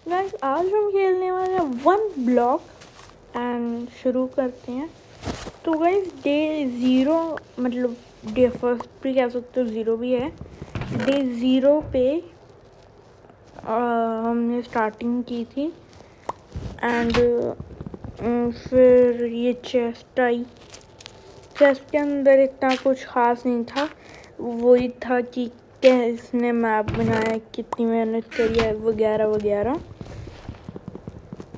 Guys आज हम खेलने वाले हैं वन ब्लॉक एंड शुरू करते हैं। तो गाइस डे 0 मतलब डे फर्स्ट भी कह सकते हो, 0 भी है। डे 0 पे हमने स्टार्टिंग की थी एंड फिर ये चेस्ट आई। चेस्ट के अंदर इतना कुछ खास नहीं था, वही था कि किसने मैप बनाया, कितनी मेहनत करी है वगैरह वगैरह।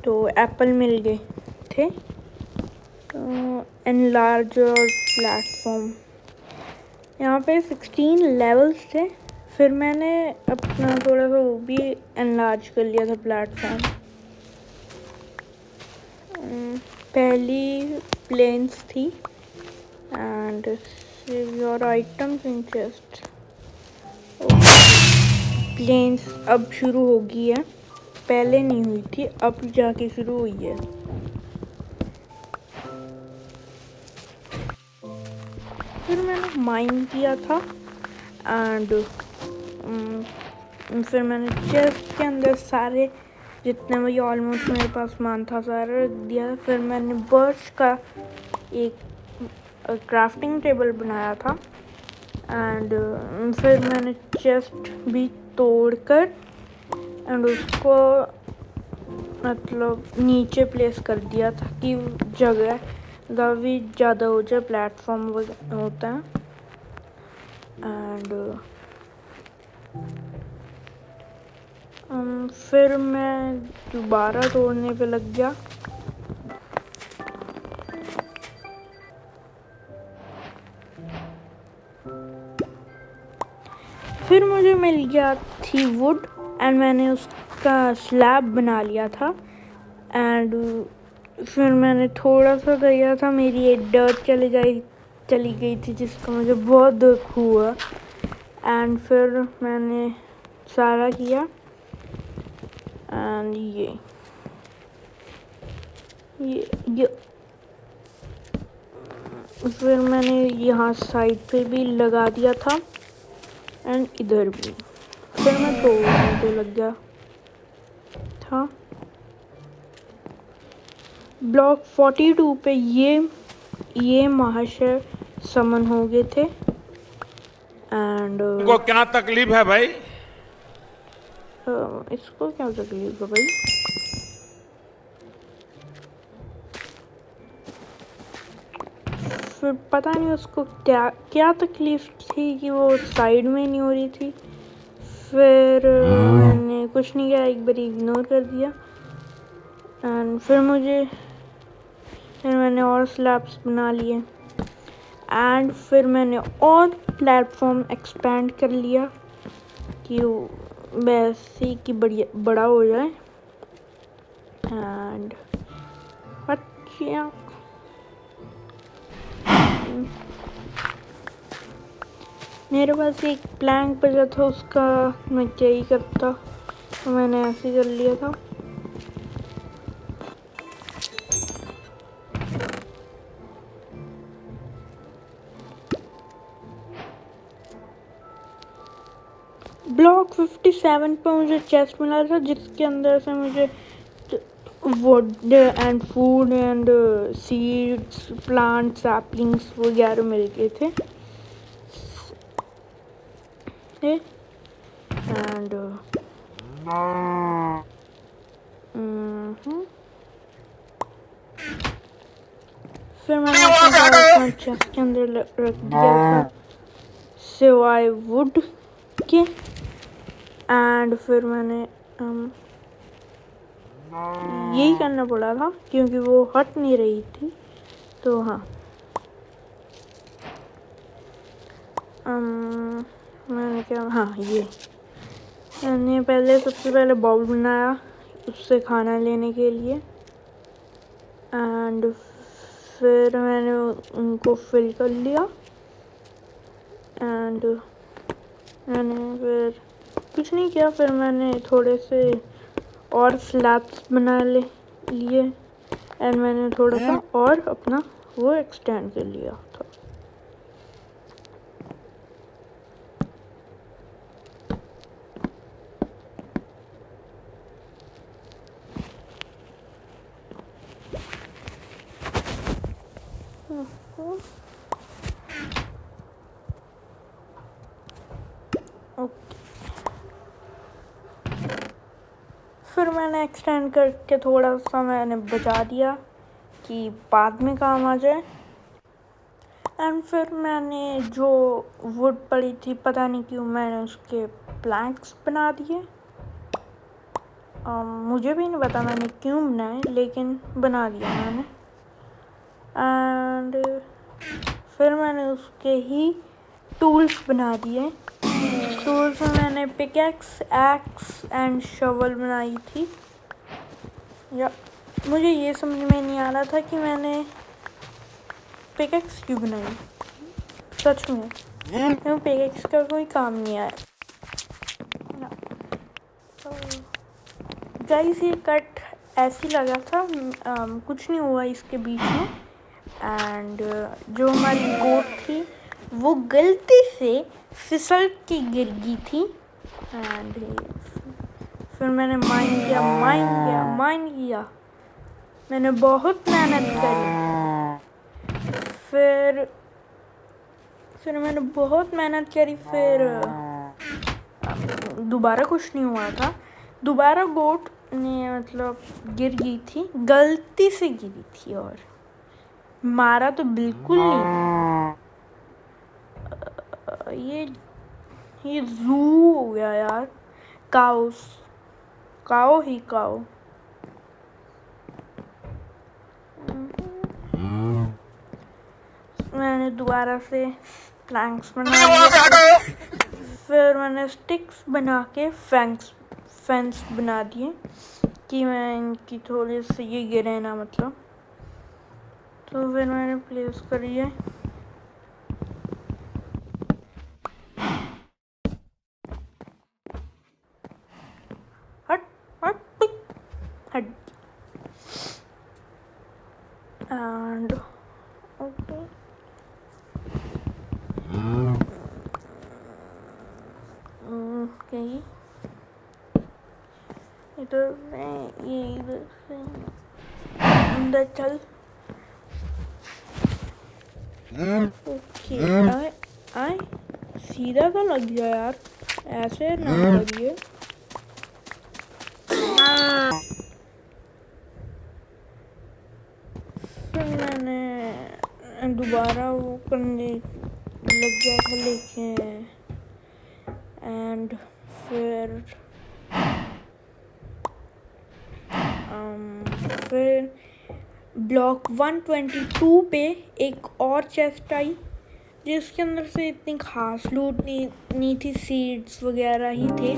तो एप्पल मिल गए थे। एनलार्ज और प्लेटफॉर्म, यहाँ पे 16 लेवल्स थे। फिर मैंने अपना थोड़ा सा वो भी एनलार्ज कर लिया था प्लेटफॉर्म। पहली प्लेन्स थी and save your items in chest. Plains अब शुरू हो गई है, पहले नहीं हुई थी, अब जाके शुरू हुई है। फिर मैंने माइन किया था एंड फिर मैंने चेस्ट के अंदर सारे जितने भी ऑलमोस्ट मेरे पास सामान था सारा रख दिया। फिर मैंने बर्च का एक क्राफ्टिंग टेबल बनाया था एंड फिर मैंने चेस्ट भी तोड़कर एंड उसको मतलब नीचे प्लेस कर दिया था कि जगह भी ज़्यादा हो जाए, प्लेटफॉर्म होता है। एंड फिर मैं दोबारा तोड़ने पे लग गया। फिर मुझे मिल गया थी वुड एंड मैंने उसका स्लैब बना लिया था एंड फिर मैंने थोड़ा सा किया था, मेरी एक डर्ट चली गई थी जिसका मुझे बहुत दुख हुआ। एंड फिर मैंने सारा किया एंड ये फिर मैंने यहाँ साइड पे भी लगा दिया था एंड इधर भी। फिर मैं तोड़ने पे लग गया था। ब्लॉक 42 पे ये महाशय समन हो गए थे एंड को क्या तकलीफ है भाई? इसको क्या तकलीफ है भाई? फिर पता नहीं उसको क्या क्या तकलीफ थी कि वो साइड में नहीं हो रही थी। फिर मैंने कुछ नहीं किया, एक बार इग्नोर कर दिया एंड फिर मैंने और स्लैब्स बना लिए एंड फिर मैंने और प्लेटफॉर्म एक्सपेंड कर लिया कि वैसे कि बड़ा हो जाए एंड अच्छा। मेरे पास एक प्लैंक बचा था, उसका मैं क्या ही करता, तो मैंने ऐसे कर लिया था। ब्लॉक 57 पे मुझे चेस्ट मिला था जिसके अंदर से मुझे would and food and seeds, plants, saplings वगैरह मिल गए थे एंड फिर मैंने अपना सारा चेस्ट के अंदर रख दिया था सिवाय वुड के एंड फिर मैंने यही करना पड़ा था क्योंकि वो हट नहीं रही थी। तो हाँ, मैंने क्या, हाँ ये मैंने सबसे पहले बाउल बनाया उससे खाना लेने के लिए एंड फिर मैंने उनको फिल कर लिया एंड मैंने फिर कुछ नहीं किया। फिर मैंने थोड़े से और स्लैब्स बना लिए एंड मैंने थोड़ा सा और अपना वो एक्सटेंड कर लिया था। ओके, फिर मैंने एक्सटेंड करके थोड़ा सा मैंने बचा दिया कि बाद में काम आ जाए। एंड फिर मैंने जो वुड पड़ी थी, पता नहीं क्यों मैंने उसके प्लैंक्स बना दिए। मुझे भी नहीं पता मैंने क्यों बनाए, लेकिन बना दिया मैंने। एंड फिर मैंने उसके ही टूल्स बना दिए। टूल्स में मैंने पिकैक्स, एक्स एंड शवल बनाई थी। या मुझे ये समझ में नहीं आ रहा था कि मैंने पिकैक्स क्यों बनाई, सच में क्यों पिकैक्स का कोई काम नहीं आया। गाइस ये कट ऐसी लगा था, कुछ नहीं हुआ इसके बीच में। एंड जो हमारी गोट थी वो गलती से फिसल के गिर गई थी। एंड फिर मैंने माइन किया, मैंने बहुत मेहनत करी। फिर मैंने बहुत मेहनत करी, फिर दोबारा कुछ नहीं हुआ था। दोबारा गोट ने मतलब गिर गई थी, गलती से गिरी थी, और मारा तो बिल्कुल नहीं। ये जू हो गया यार, काओ ही काओ। मैंने दोबारा से प्लैंक्स बना लिए, फिर मैंने स्टिक्स बना के फेंस बना दिए कि मैं इनकी थोड़ी सी ये गिरे ना, मतलब। तो फिर मैंने प्लेस करी है। हट एंड ओके, इधर से ये इधर से अंदर चल। ओके, आए सीधा तो लग गया यार, ऐसे ना करिए। फिर मैंने दोबारा वो करने लग गया था, लेकिन एंड फिर ब्लॉक 122 पे एक और चेस्ट आई, जिसके अंदर से इतनी खास लूट नहीं थी, सीड्स वगैरह ही थे।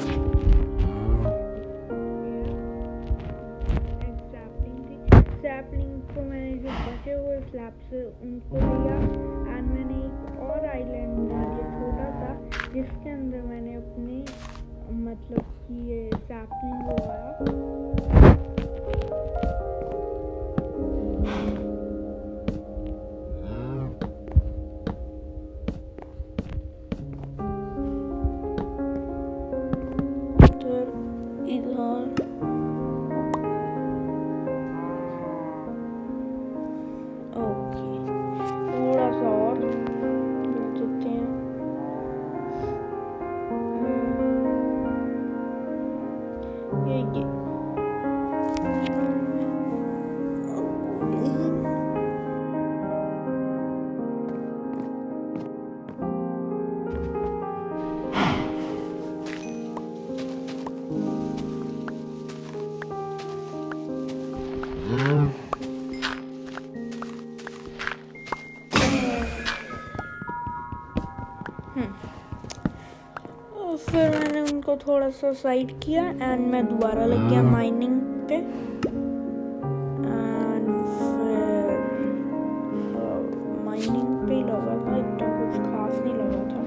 सैपलिंग को मैंने जो बचे हुए स्लैब से उनको लिया, एंड मैंने एक और आइलैंड बना दिया छोटा सा, जिसके अंदर मैंने अपने मतलब कि ये सैपलिंग लगाया। फिर मैंने उनको थोड़ा सा साइड किया, एंड मैं दोबारा लग गया माइनिंग पे। एंड फिर माइनिंग पे ही लगा था, इतना कुछ खास नहीं लगा था।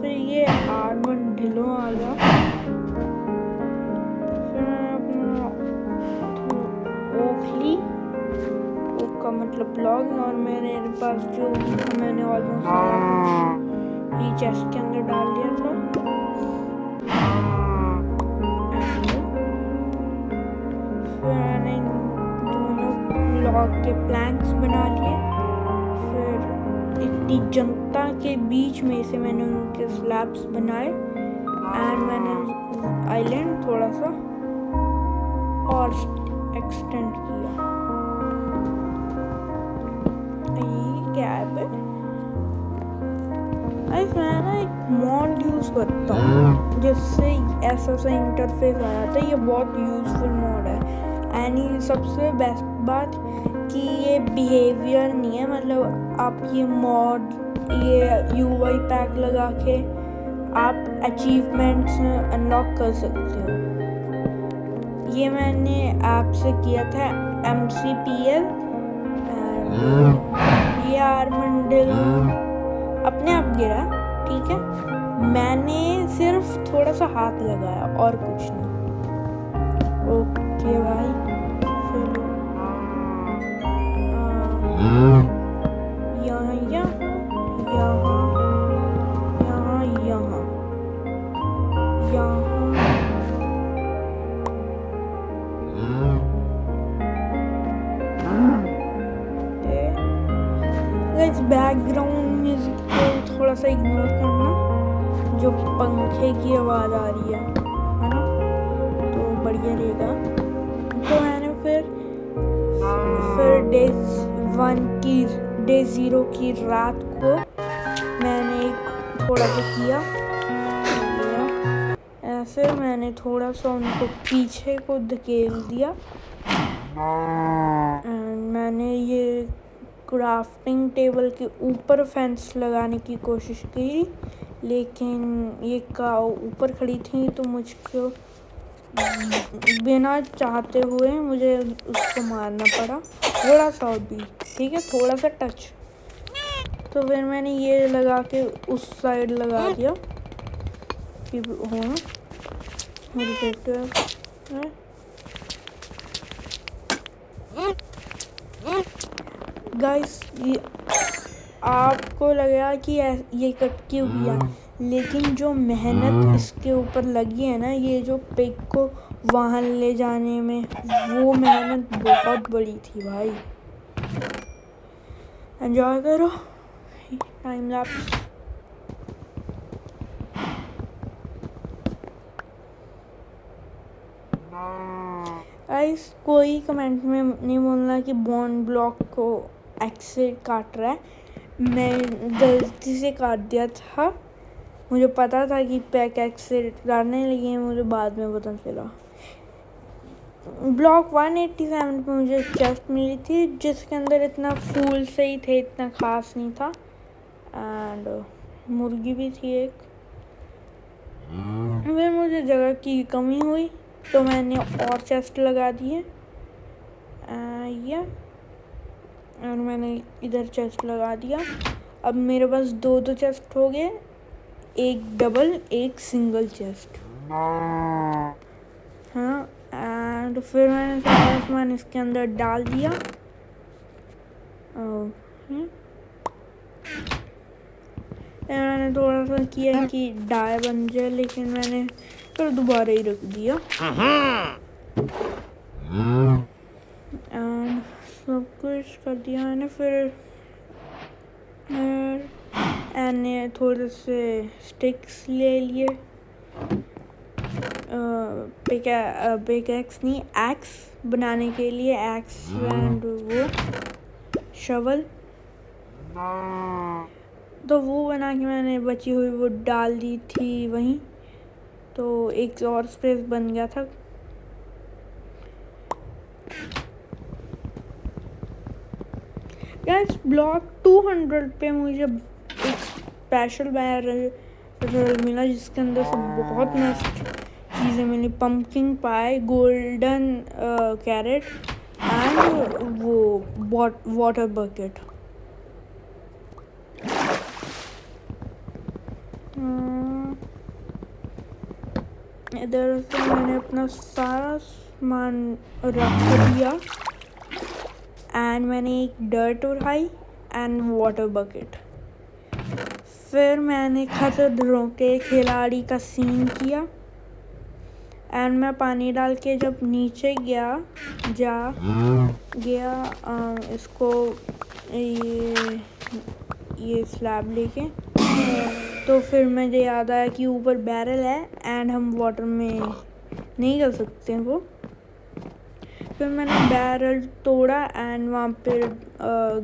फिर ये आर्मन ढिलो आ गया। फिर मैंने अपना ओक का मतलब ब्लॉक, और मेरे पास जो मैंने ऑलमोस्ट ये चेस्ट के अंदर डाल दिया था। मैंने दोनों ब्लॉक के प्लैंक्स बना लिए। फिर इतनी जनता के बीच में से मैंने उनके स्लैब्स बनाए, एंड मैंने आइलैंड थोड़ा सा और एक्सटेंड किया। ये क्या है? मैं ना एक मॉड यूज़ करता हूँ जिससे ऐसा सा इंटरफेस आ जाता है। ये बहुत यूज़फुल मॉड है एंड ये सबसे बेस्ट बात कि ये बिहेवियर नहीं है, मतलब आप ये मॉड ये UI पैक लगा के आप अचीवमेंट्स अनलॉक कर सकते हो। ये मैंने ऐप से किया था MCPL। ये आर्मंडिल अपने आप गिरा, ठीक है। मैंने सिर्फ थोड़ा सा हाथ लगाया और कुछ नहीं। ओके भाई, चलो यहाँ यहाँ यहाँ यहाँ यहाँ यहाँ इस बैकग्राउंड म्यूजिक को थोड़ा सा इग्नोर करना, जो पंखे की आवाज़ आ रही है ना, तो बढ़िया रहेगा। तो मैंने फिर डे 0 की रात को मैंने थोड़ा सा किया ऐसे। मैंने थोड़ा सा उनको पीछे को धकेल दिया एंड मैंने ये क्राफ्टिंग टेबल के ऊपर फेंस लगाने की कोशिश की, लेकिन ये ऊपर खड़ी थी तो मुझको बिना चाहते हुए मुझे उसको मारना पड़ा थोड़ा सा भी, ठीक है, थोड़ा सा टच। तो फिर मैंने ये लगा के उस साइड लगा दिया कि हो ना गाइस। ये आपको लगेगा कि ये कट क्यों किया, लेकिन जो मेहनत इसके ऊपर लगी है ना, ये जो पिग को वहाँ ले जाने में, वो मेहनत बहुत बड़ी थी भाई। एंजॉय करो टाइम लैप्स। गाइस कोई कमेंट में नहीं बोलना कि बॉन्ड ब्लॉक को एक्सेट काट रहा है, मैं गलती से काट दिया था। मुझे पता था कि पैक एक्सेट काटने लगे, मुझे बाद में पता चला। ब्लॉक 187 पे मुझे चेस्ट मिली थी जिसके अंदर इतना फूल से ही थे, इतना खास नहीं था। एंड मुर्गी भी थी एक। फिर मुझे जगह की कमी हुई तो मैंने और चेस्ट लगा दिए ये, और मैंने इधर चेस्ट लगा दिया। अब मेरे पास 2 चेस्ट हो गए, एक डबल एक सिंगल चेस्ट। हाँ, एंड फिर मैंने सारा सामान इसके अंदर डाल दिया। मैंने थोड़ा सा किया कि डाई बन जाए, लेकिन मैंने फिर दोबारा ही रख दिया। एंड सब कुछ कर दिया मैंने। फिर मैंने थोड़े से स्टिक्स ले लिए, पिकैक्स नहीं, एक्स बनाने के लिए, एक्स एंड वो शवल। तो वो बना के मैंने बची हुई वो डाल दी थी वहीं, तो एक और स्पेस बन गया था। गाइस ब्लॉक 200 पे मुझे एक स्पेशल बैरल मिला जिसके अंदर से बहुत मस्त चीज़ें मिली। Pumpkin pie, golden carrot and वो वाटर बकेट। इधर से मैंने अपना सारा सामान रख दिया एंड मैंने एक डर्ट उठाई एंड वाटर बकेट। फिर मैंने खतरों के खिलाड़ी का सीन किया एंड मैं पानी डाल के जब नीचे गया इसको ये स्लैब लेके तो फिर मुझे याद आया कि ऊपर बैरल है एंड हम वाटर में नहीं कर सकते हैं वो। फिर मैंने बैरल तोड़ा एंड वहाँ पे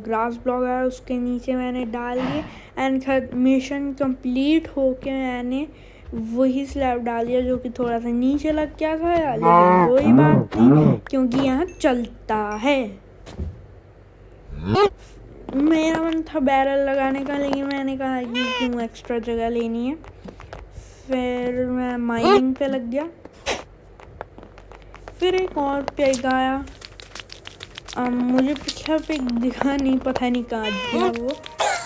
ग्रास ब्लॉक है उसके नीचे मैंने डाल दिए एंड मिशन कंप्लीट होके मैंने वही स्लैब डाल दिया जो कि थोड़ा सा नीचे लग गया था, लेकिन कोई बात नहीं क्योंकि यहाँ चलता है। मेरा मन था बैरल लगाने का, लेकिन मैंने कहा कि क्यों एक्स्ट्रा जगह लेनी है। फिर मैं माइनिंग पे लग गया। फिर एक और पिग आया, मुझे पिछला पिग दिखा नहीं, पता नहीं कहाँ गया, वो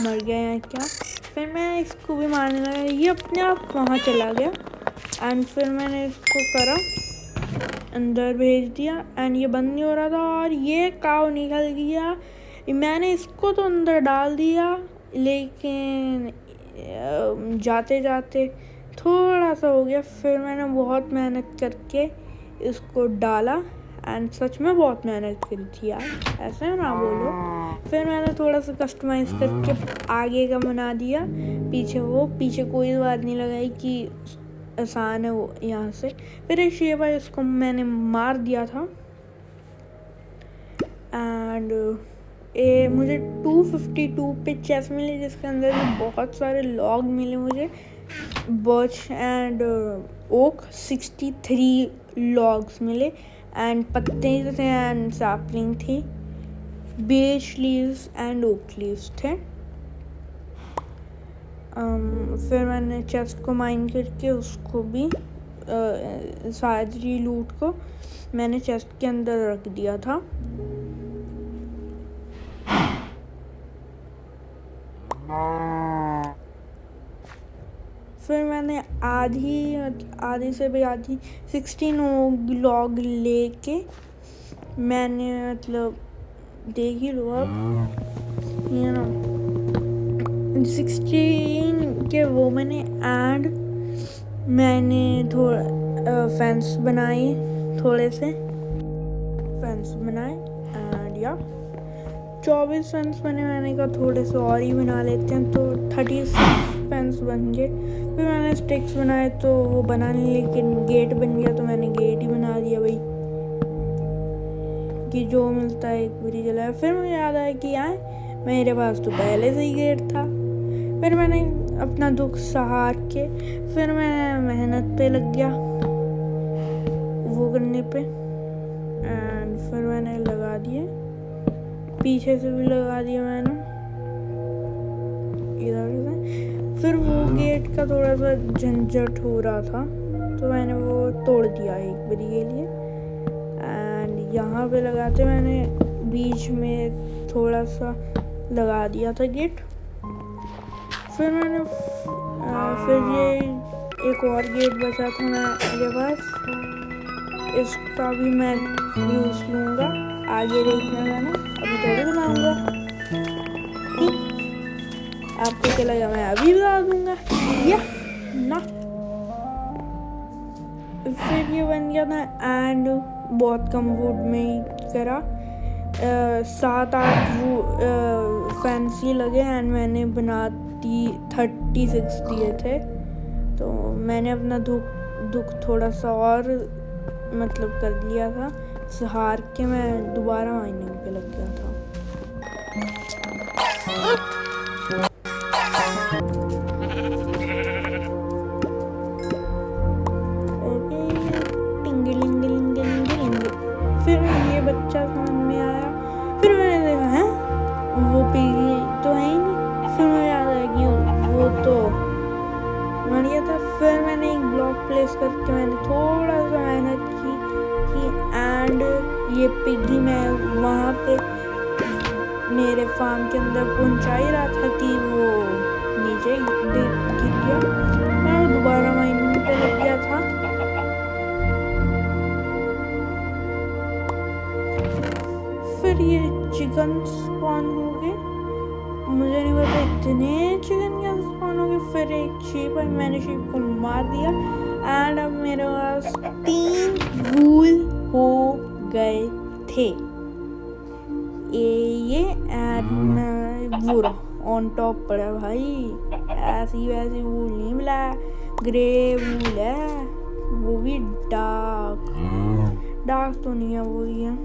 मर गया या क्या। फिर मैं इसको भी मारने लगा, ये अपने आप वहाँ चला गया एंड फिर मैंने इसको करा, अंदर भेज दिया एंड ये बंद नहीं हो रहा था और ये काव निकल गया। मैंने इसको तो अंदर डाल दिया, लेकिन जाते जाते थोड़ा सा हो गया। फिर मैंने बहुत मेहनत करके इसको डाला एंड सच में बहुत मेहनत करी थी यार, ऐसे ना बोलो। फिर मैंने थोड़ा सा कस्टमाइज़ करके आगे का बना दिया, पीछे कोई बात नहीं लगाई कि आसान है वो यहाँ से। फिर एक शेप है, इसको मैंने मार दिया था एंड मुझे 252 पे चेस्ट मिली, जिसके अंदर भी बहुत सारे लॉग मिले मुझे। बर्च एंड ओक 63 लॉग्स मिले एंड पत्ते थे एंड सैपलिंग थी, बेच लीव्स एंड ओक लीव्स थे। फिर मैंने चेस्ट को माइन करके उसको भी सारी लूट को मैंने चेस्ट के अंदर रख दिया था। फिर मैंने आधी से भी आधी 16 लॉग लेके मैंने मतलब देख ही लो अब, you know, 16 के वो मैंने एंड मैंने थोड़ा फेंस बनाए, थोड़े से फेंस बनाए एंड या 24 फेंस बने। मैंने कहा थोड़े से और ही बना लेते हैं, तो 36 फेंस बन गए। फिर मैंने स्टिक्स बनाए तो वो बना नहीं, लेकिन गेट बन गया तो मैंने गेट ही बना दिया भाई, कि जो मिलता है एक बुरी जला। फिर मुझे याद आया कि यार मेरे पास तो पहले से ही गेट था। फिर मैंने अपना दुख सहार के फिर मैं मेहनत पे लग गया वो करने पे एंड फिर मैंने लगा दिए, पीछे से भी लगा दिया मैंने, इधर से। फिर वो गेट का थोड़ा सा झंझट हो रहा था तो मैंने वो तोड़ दिया एक बारी के लिए एंड यहाँ पे लगाते मैंने बीच में थोड़ा सा लगा दिया था गेट। फिर मैंने फिर ये एक और गेट बचा था मेरे पास, इसका भी मैं यूज़ लूँगा, आगे देखना मैंने अभी थोड़ी बनाऊँगा। आपको क्या लगा मैं अभी बता दूँगा या ना। फिर ये बन गया था एंड बहुत कम वुड में ही करा, 7-8 फैंसी लगे एंड मैंने बना दी 36 दिए थे। तो मैंने अपना दुख थोड़ा सा और मतलब कर लिया था, सहार के मैं दोबारा माइनिंग पे लग गया था। फिर ये बच्चा समझ में आया, फिर मैंने देखा है वो पिगी तो है ही नहीं। फिर मुझे याद आया कि वो तो मर गया था। फिर मैंने एक ब्लॉक प्लेस करके मैंने थोड़ा सा मेहनत की एंड ये पिगी मैं वहाँ पे मेरे फार्म के अंदर पहुँचा ही रहा था कि वो नीचे गिर गया। मैं दोबारा माइनिंग पे लग गया था। फिर ये चिकन स्पॉन हो गए, मुझे नहीं पता इतने चिकन क्या स्पॉन हो गए। फिर एक शीप है, मैंने शीप को मार दिया एंड अब मेरे पास 3 वूल हो गए थे। ये एंड वो रहा। ऑन टॉप पड़ा भाई, ऐसी वैसी वूल नहीं मिला, ग्रे वूल है, वो भी डार्क तो नहीं है, वो ही है।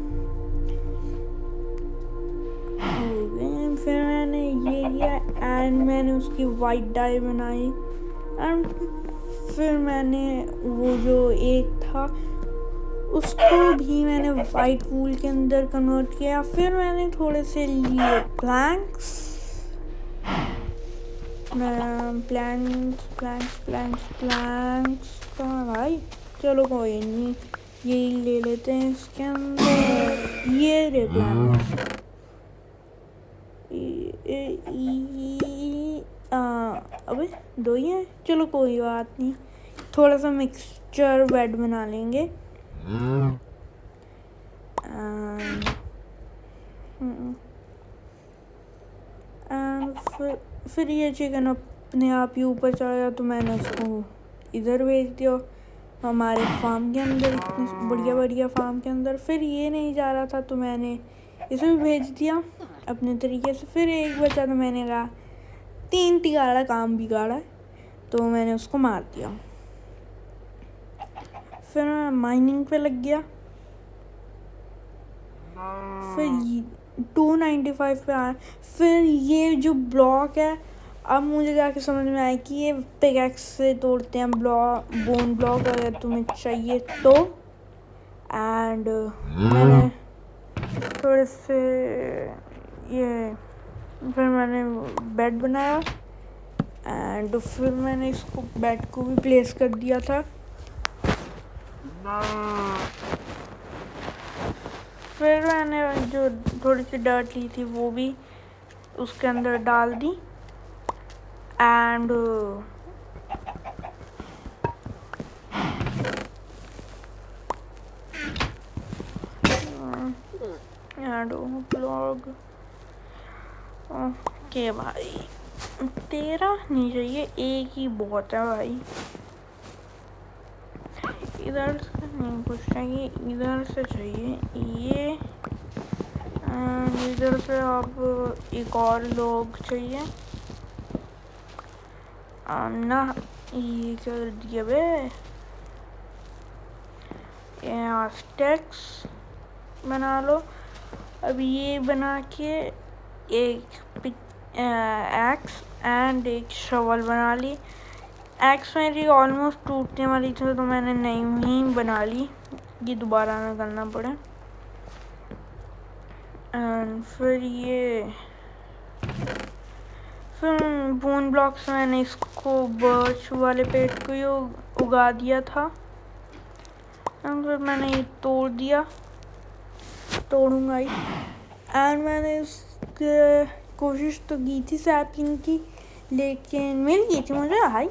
फिर मैंने ये किया एंड मैंने उसकी वाइट डाई बनाई एंड फिर मैंने वो जो एक था उसको भी मैंने वाइट वूल के अंदर कन्वर्ट किया। फिर मैंने थोड़े से लिए प्लैंक्स कहाँ भाई, चलो कोई नहीं, यही ले लेते हैं इसके अंदर, ये रे प्लैंक्स। अबे दो ही हैं, चलो कोई बात नहीं, थोड़ा सा मिक्सचर बेड बना लेंगे। फिर ये चिकन अपने आप ही ऊपर चढ़ गया, तो मैंने उसको इधर भेज दिया हमारे फार्म के अंदर, इतनी बढ़िया बढ़िया फार्म के अंदर। फिर ये नहीं जा रहा था तो मैंने इसे भी भेज दिया अपने तरीके से। फिर एक बचा तो मैंने कहा 3 तिगाड़ा काम बिगाड़ा, तो मैंने उसको मार दिया। फिर मैं माइनिंग पे लग गया। फिर 295 पे आया। फिर ये जो ब्लॉक है, अब मुझे जाके समझ में आया कि ये पिकैक्स से तोड़ते हैं बोन ब्लॉक, अगर तुम्हें चाहिए तो। एंड मैंने थोड़े से ये फिर मैंने बेड बनाया एंड फिर मैंने इसको बेड को भी प्लेस कर दिया था। फिर मैंने जो थोड़ी सी डर्ट ली थी वो भी उसके अंदर डाल दी एंड ब्लॉग ओके भाई, तेरा नहीं चाहिए, एक ही बहुत है भाई। इधर से नहीं कुछ चाहिए, इधर से चाहिए ये, इधर से अब एक और लोग चाहिए ना। ये क्या कर दिया बे, स्टैक्स बना लो। अब ये बना के एक एक्स एंड एक शवल बना ली। एक्स मेरी ऑलमोस्ट टूटने वाली थी तो मैंने नई ही बना ली, ये दोबारा ना करना पड़े। एंड फिर बोन ब्लॉक से मैंने इसको बर्च वाले पेड़ को ही उगा दिया था। फिर मैंने ये तोड़ दिया, तोड़ूंगा ही। एंड मैंने उसके कोशिश तो की थी सैपलिंग की, लेकिन मिल गई थी मुझे भाई।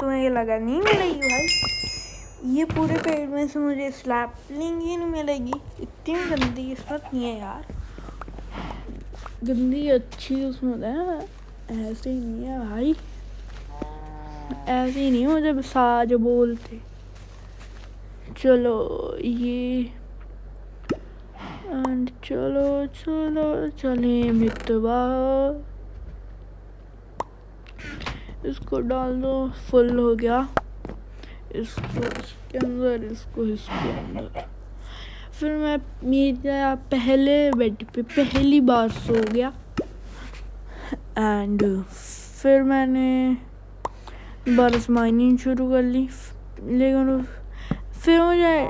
तुम्हें लगा नहीं मिलेगी भाई, ये पूरे पेड़ में से मुझे सैपलिंग ही नहीं मिलेगी। इतनी गंदी किस्मत नहीं है यार, गंदी अच्छी किस्मत है, ऐसे ही नहीं है भाई, ऐसे ही नहीं मुझे साज बोलते। चलो ये चलो चलो चले मितवा, इसको डाल दो, फुल हो गया, इसको इसके अंदर, इसको इसके अंदर। फिर मैं मेरा पहले बेड पे पहली बार सो गया एंड फिर मैंने बर्स माइनिंग शुरू कर ली। लेकिन फिर मुझे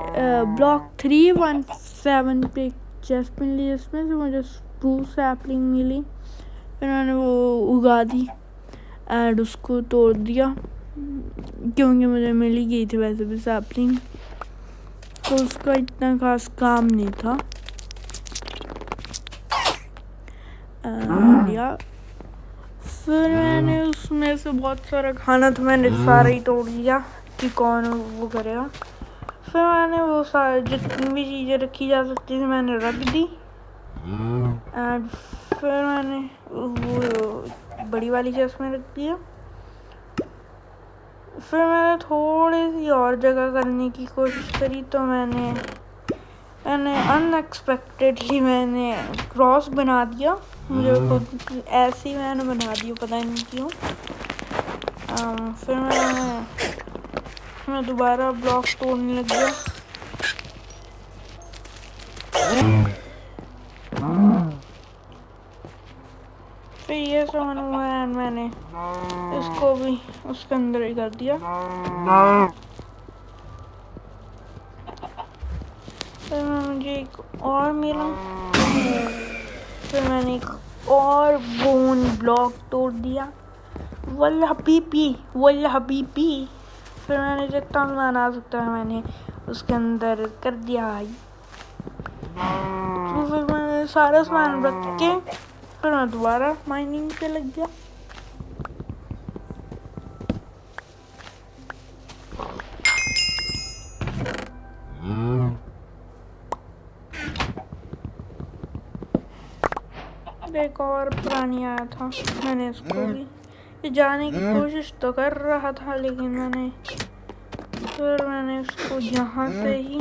ब्लॉक 317 पे चेस्ट मिली, जिसमें से मुझे 2 सैपलिंग मिली। फिर मैंने वो उगा दी एंड उसको तोड़ दिया, क्योंकि मुझे मिल ही गई थी वैसे भी सैपलिंग, तो उसका इतना खास काम नहीं था। यार फिर मैंने उसमें से बहुत सारा खाना तो मैंने सारा ही तोड़ दिया कि कौन वो करेगा। फिर मैंने वो सारे जितनी भी चीज़ें रखी जा सकती थी मैंने रख दी एंड फिर मैंने वो बड़ी वाली चेस्ट में रख दिया। फिर मैंने थोड़ी सी और जगह करने की कोशिश करी, तो मैंने अनएक्सपेक्टेडली मैंने क्रॉस बना दिया मुझे खुद ऐसी मैंने बना दी, पता नहीं क्यों। फिर मैं दोबारा ब्लॉक तोड़ने लग गया। फिर ये सामान हुआ एंड मैंने इसको भी उसके अंदर ही कर दिया। फिर मुझे एक और मिला, फिर मैंने एक और बोन ब्लॉक तोड़ दिया। वल्लाह पीपी। फिर मैंने जितना सामान आ सकता है मैंने उसके अंदर कर दिया भाई। तो फिर मैंने सारा सामान रख के फिर मैं दोबारा माइनिंग पे लग गया। एक और पुरानी आया था, मैंने इसको भी जाने की कोशिश तो कर रहा था, लेकिन फिर मैंने इसको यहाँ से ही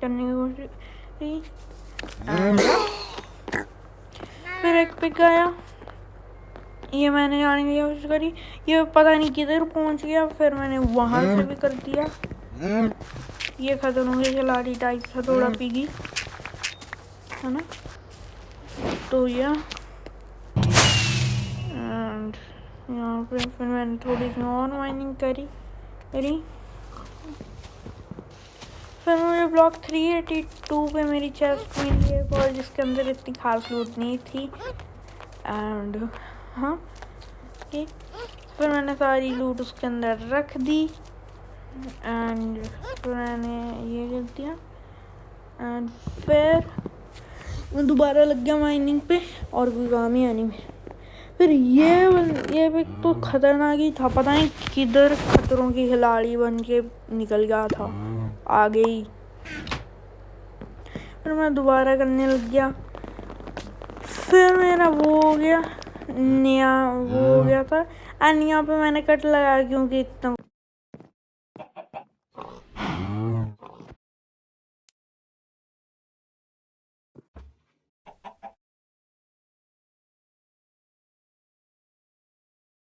करने की कोशिश की। फिर एक पिक आया, ये मैंने जाने की कोशिश करी, ये पता नहीं किधर पहुँच गया। फिर मैंने वहाँ से भी कर दिया। ये खत्म हो गया, खिलाड़ी टाइप था थोड़ा पिगी है ना। तो यह एंड यहाँ पे फिर मैंने थोड़ी सी और माइनिंग करी। फिर मुझे ब्लॉक 382 पे मेरी चेस्ट मिली है और जिसके अंदर इतनी खास लूट नहीं थी। एंड हाँ फिर मैंने सारी लूट उसके अंदर रख दी एंड फिर मैंने ये कर दिया। एंड फिर दोबारा लग गया माइनिंग पे और कोई काम ही आनी में। फिर ये भी तो खतरनाक ही था, पता नहीं किधर खतरों की खिलाड़ी बन के निकल गया था आगे ही। फिर मैं दोबारा करने लग गया। फिर मेरा वो हो गया था एंड यहाँ पे मैंने कट लगाया क्योंकि इतना